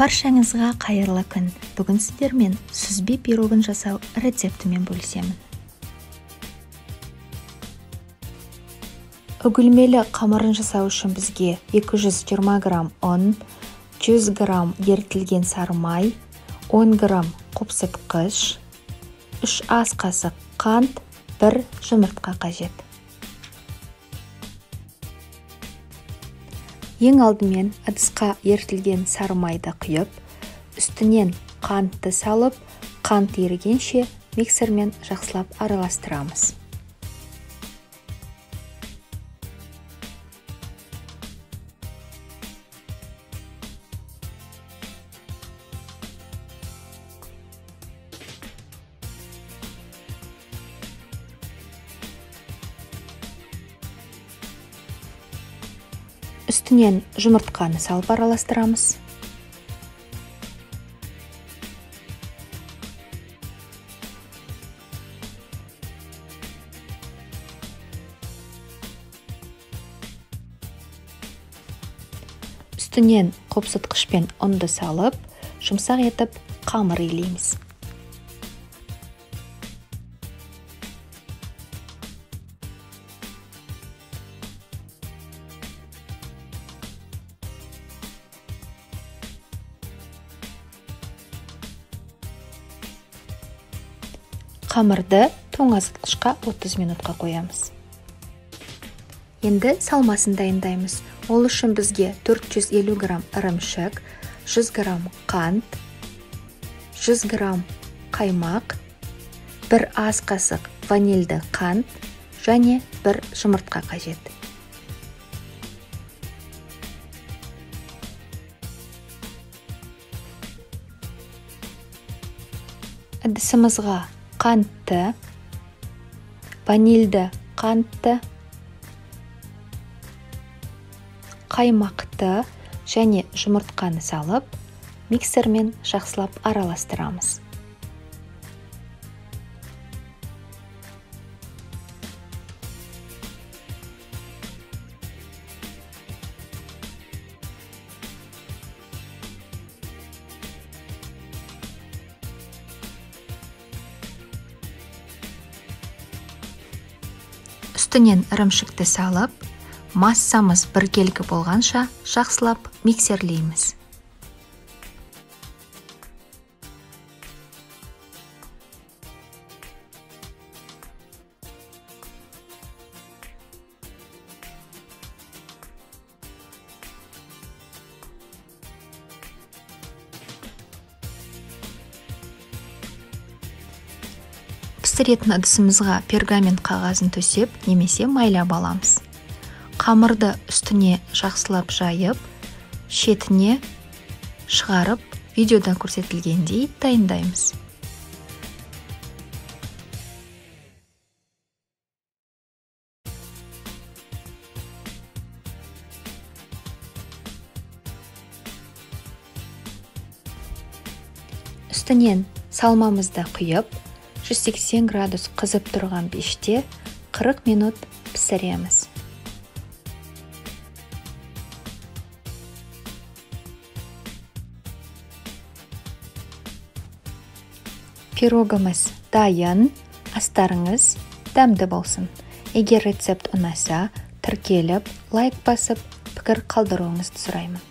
Баршаңызға қайырлы күн. Бүгін сіздермен сүзбе пирогын жасау рецептімен бөлісемін. Үгілмелі қамырын жасау үшін бізге 220 грамм ұн, 100 грамм ерітілген сары май, 10 грамм қопсытқыш, 3 ас қасық қант, 1 жұмыртқа қажет. Ең алдымен ыдысқа ерітілген сары майды құйып, үстінен қантты салып, қант ерігенше миксермен жақсылап араластырамыз. Үстінен жұмыртқаны салып араластырамыз. Үстінен қопсытқышпен ұнды салып, жұмсақ етіп қамыр илейміз. Қамырды тоңазытқышқа 30 минутқа қоямыз. Енді салмасын дайындаймыз. Ол үшін бізге 450 грамм ірімшік, 100 грамм қант, 100 грамм қаймақ, 1 ас қасық ванильді қант және 1 жұмыртқа қажет. Ыдысымызға қантты, ванильді қантты, қаймақты және жұмыртқаны салып, миксермен жақсылап араластырамыз. Үстінен ірімшікті салып, массамыз біркелкі болғанша жақсылап миксерлейміз. Пісіретін ыдысымызға пергамент қағазын төсеп, немесе майлап аламыз. Қамырды үстіне жақсылап жайып, шетіне шығарып, видеода көрсетілгендей дайындаймыз. Үстінен салмамызды құйып, 180 градус қызып тұрған пеште 40 минут пісіреміз. Пирогымыз дайын, астарыңыз дәмді болсын. Егер рецепт ұнаса, тіркеліп, лайк басып, пікір қалдыруыңызды сұраймын.